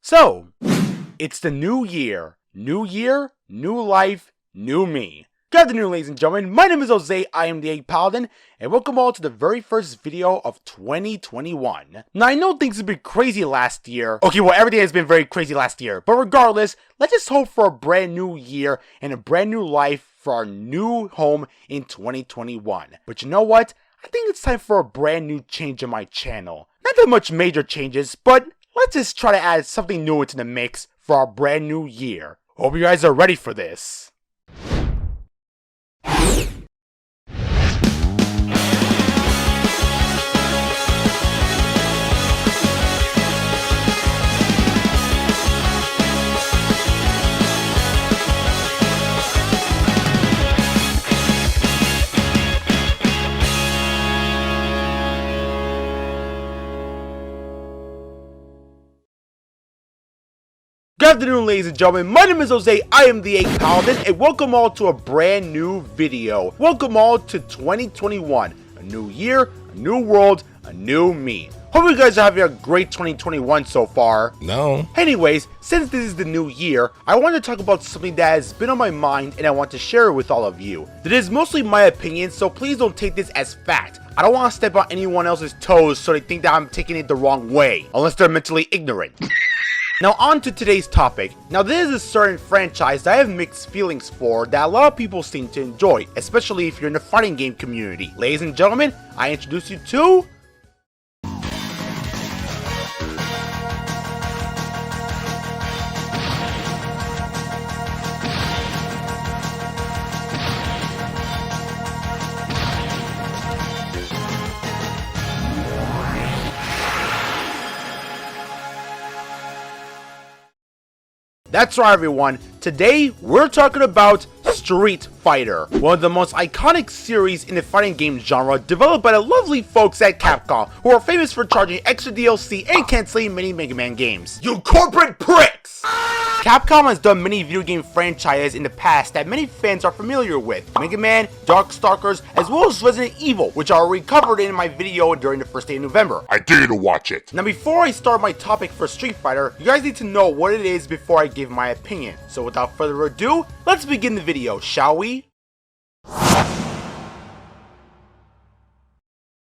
So, it's the new year. New year, new life, new me. Good afternoon, ladies and gentlemen. My name is Jose, I am the Paladin, and welcome all to the very first video of 2021. Now, I know things have been crazy last year. Okay, well, everything has been very crazy last year. But regardless, let's just hope for a brand new year and a brand new life for our new home in 2021. But you know what? I think it's time for a brand new change on my channel. Not that much major changes, but let's just try to add something new into the mix for our brand new year. Hope you guys are ready for this. Good afternoon, ladies and gentlemen. My name is Jose, I am the Paladin, and welcome all to a brand new video. Welcome all to 2021. A new year, a new world, a new me. Hope you guys are having a great 2021 so far. No. Anyways, since this is the new year, I want to talk about something that has been on my mind and I want to share it with all of you. It is mostly my opinion, so please don't take this as fact. I don't want to step on anyone else's toes so they think that I'm taking it the wrong way, unless they're mentally ignorant. Now on to today's topic. Now this is a certain franchise that I have mixed feelings for that a lot of people seem to enjoy, especially if you're in the fighting game community. Ladies and gentlemen, I introduce you to... That's right, everyone. Today, we're talking about Street Fighter, one of the most iconic series in the fighting game genre, developed by the lovely folks at Capcom, who are famous for charging extra DLC and canceling many Mega Man games. You corporate pricks! Capcom has done many video game franchises in the past that many fans are familiar with. Mega Man, Darkstalkers, as well as Resident Evil, which I already covered in my video during the first day of November. I dare you to watch it. Now before I start my topic for Street Fighter, you guys need to know what it is before I give my opinion. So without further ado, let's begin the video, shall we?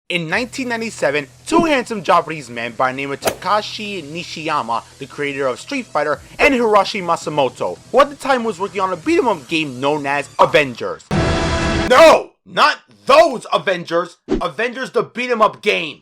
In 1997, two handsome Japanese men by the name of Takashi Nishiyama, the creator of Street Fighter, and Hiroshi Matsumoto, who at the time was working on a beat-em-up game known as Avengers. No! Not those Avengers! Avengers the beat-em-up game!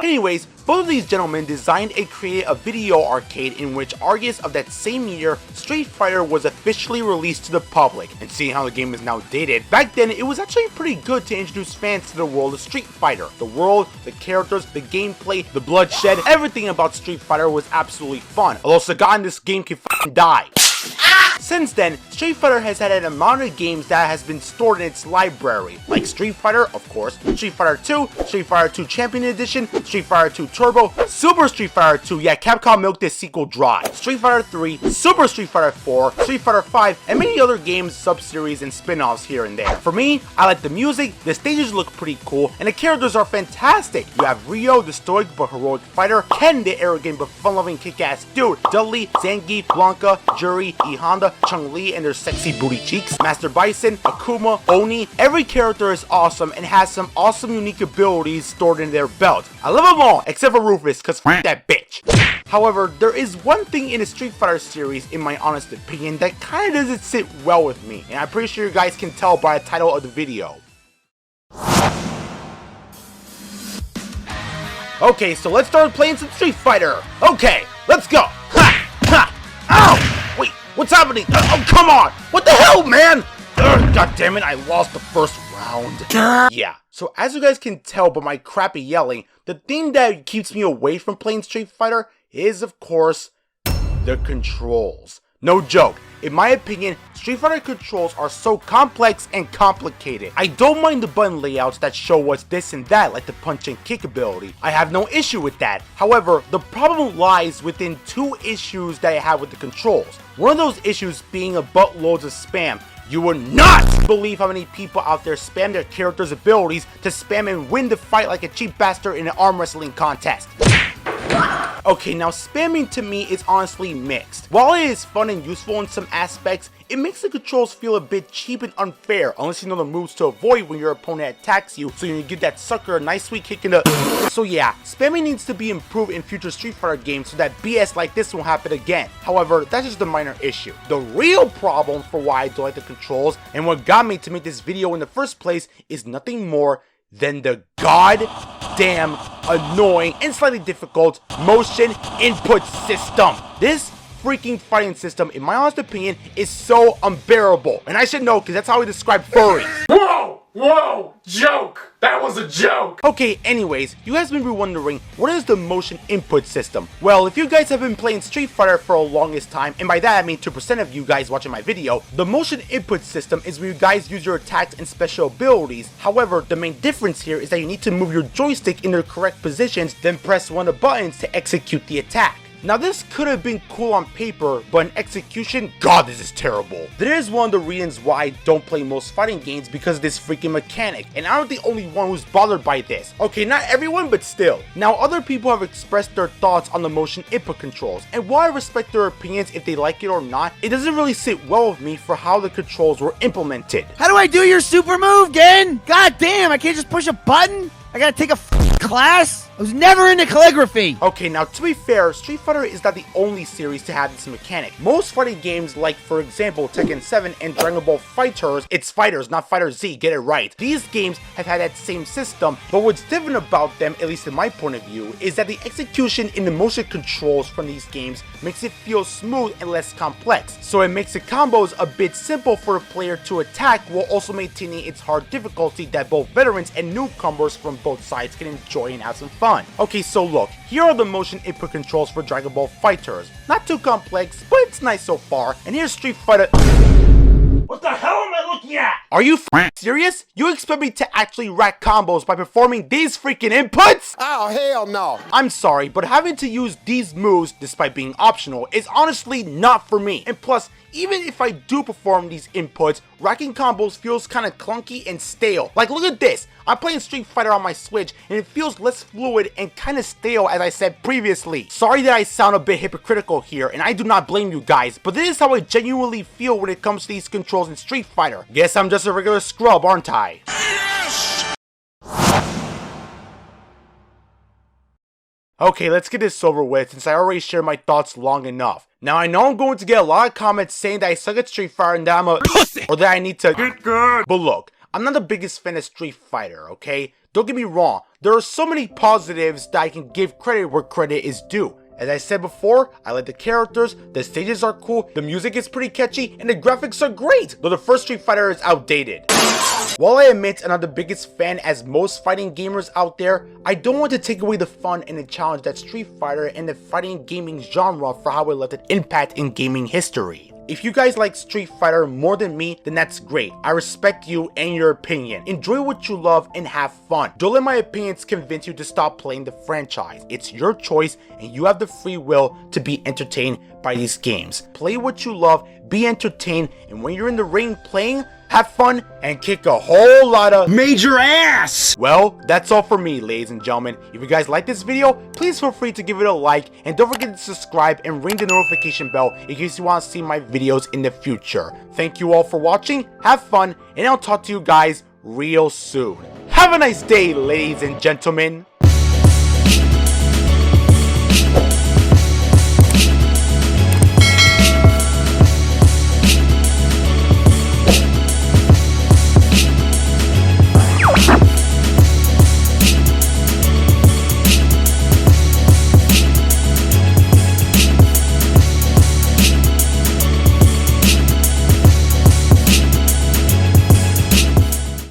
Anyways, both of these gentlemen designed and created a video arcade in which August of that same year, Street Fighter was officially released to the public. And seeing how the game is now dated, back then it was actually pretty good to introduce fans to the world of Street Fighter. The world, the characters, the gameplay, the bloodshed, everything about Street Fighter was absolutely fun. Although Sagat in this game can f***ing die. Since then, Street Fighter has had an amount of games that has been stored in its library, like Street Fighter, of course, Street Fighter 2, Street Fighter 2 Champion Edition, Street Fighter 2 Turbo, Super Street Fighter 2, yeah, Capcom milked this sequel dry, Street Fighter 3, Super Street Fighter 4, Street Fighter 5, and many other games, sub-series, and spin-offs here and there. For me, I like the music, the stages look pretty cool, and the characters are fantastic. You have Ryo, the stoic but heroic fighter, Ken, the arrogant but fun-loving kick-ass dude, Dudley, Zangief, Blanca, Juri, E Honda, Chun-li and their sexy booty cheeks, Master Bison, Akuma, Oni. Every character is awesome and has some awesome unique abilities stored in their belt. I love them all, except for Rufus, cause f*** that bitch. However, there is one thing in the Street Fighter series, in my honest opinion, that kinda doesn't sit well with me, and I'm pretty sure you guys can tell by the title of the video. Okay, so let's start playing some Street Fighter. Okay, let's go. Ha! Ha! Ow! Wait, what's happening? Oh, come on! What the hell, man? God damn it, I lost the first round. Yeah, so as you guys can tell by my crappy yelling, the thing that keeps me away from playing Street Fighter is, of course, the controls. No joke. In my opinion, Street Fighter controls are so complex and complicated. I don't mind the button layouts that show us this and that, like the punch and kick ability. I have no issue with that. However, the problem lies within two issues that I have with the controls. One of those issues being a buttloads of spam. You would not believe how many people out there spam their characters' abilities to spam and win the fight like a cheap bastard in an arm wrestling contest. Okay, now spamming to me is honestly mixed. While it is fun and useful in some aspects, it makes the controls feel a bit cheap and unfair unless you know the moves to avoid when your opponent attacks you, so you give that sucker a nice sweet kick in the... So yeah, spamming needs to be improved in future Street Fighter games so that BS like this won't happen again. However, that's just a minor issue. The real problem for why I don't like the controls and what got me to make this video in the first place is nothing more than the goddamn annoying and slightly difficult motion input system. This freaking fighting system, in my honest opinion, is so unbearable. And I should know, because that's how we describe furries. Whoa, joke! That was a joke! Okay, anyways, you guys may be wondering, what is the motion input system? Well, if you guys have been playing Street Fighter for the longest time, and by that I mean 2% of you guys watching my video, the motion input system is where you guys use your attacks and special abilities. However, the main difference here is that you need to move your joystick in the correct positions, then press one of the buttons to execute the attack. Now this could have been cool on paper, but in execution, god, this is terrible. That is one of the reasons why I don't play most fighting games, because of this freaking mechanic, and I'm not the only one who's bothered by this. Okay, not everyone, but still. Now other people have expressed their thoughts on the motion input controls, and while I respect their opinions if they like it or not, it doesn't really sit well with me for how the controls were implemented. How do I do your super move, Gen? God damn, I can't just push a button? I gotta take a class? I was never into calligraphy. Okay, now to be fair, Street Fighter is not the only series to have this mechanic. Most fighting games, like for example Tekken 7 and Dragon Ball FighterZ, it's Fighters, not Fighter Z, get it right. These games have had that same system, but what's different about them, at least in my point of view, is that the execution in the motion controls from these games makes it feel smooth and less complex. So it makes the combos a bit simple for a player to attack while also maintaining its hard difficulty that both veterans and newcomers from both sides can enjoy and have some fun. Okay, so look, here are the motion input controls for Dragon Ball FighterZ. Not too complex, but it's nice so far. And here's Street Fighter... What the hell am I looking at? Are you serious? You expect me to actually rack combos by performing these freaking inputs? Oh, hell no. I'm sorry, but having to use these moves, despite being optional, is honestly not for me. And plus, even if I do perform these inputs, racking combos feels kinda clunky and stale. Like, look at this. I'm playing Street Fighter on my Switch, and it feels less fluid and kinda stale, as I said previously. Sorry that I sound a bit hypocritical here, and I do not blame you guys, but this is how I genuinely feel when it comes to these controls in Street Fighter. Guess I'm just a regular scrub, aren't I? Okay, let's get this over with, since I already shared my thoughts long enough. Now, I know I'm going to get a lot of comments saying that I suck at Street Fighter and that I'm a pussy, or that I need to get good. But look, I'm not the biggest fan of Street Fighter, okay? Don't get me wrong, there are so many positives that I can give credit where credit is due. As I said before, I like the characters, the stages are cool, the music is pretty catchy, and the graphics are great, though the first Street Fighter is outdated. While I admit I'm not the biggest fan as most fighting gamers out there, I don't want to take away the fun and the challenge that Street Fighter and the fighting gaming genre for how it left an impact in gaming history. If you guys like Street Fighter more than me, then that's great. I respect you and your opinion. Enjoy what you love and have fun. Don't let my opinions convince you to stop playing the franchise. It's your choice and you have the free will to be entertained by these games. Play what you love, be entertained, and when you're in the ring playing, have fun and kick a whole lot of Major ass! Well, that's all for me, ladies and gentlemen. If you guys like this video, please feel free to give it a like, and don't forget to subscribe and ring the notification bell in case you want to see my videos in the future. Thank you all for watching, have fun, and I'll talk to you guys real soon. Have a nice day, ladies and gentlemen.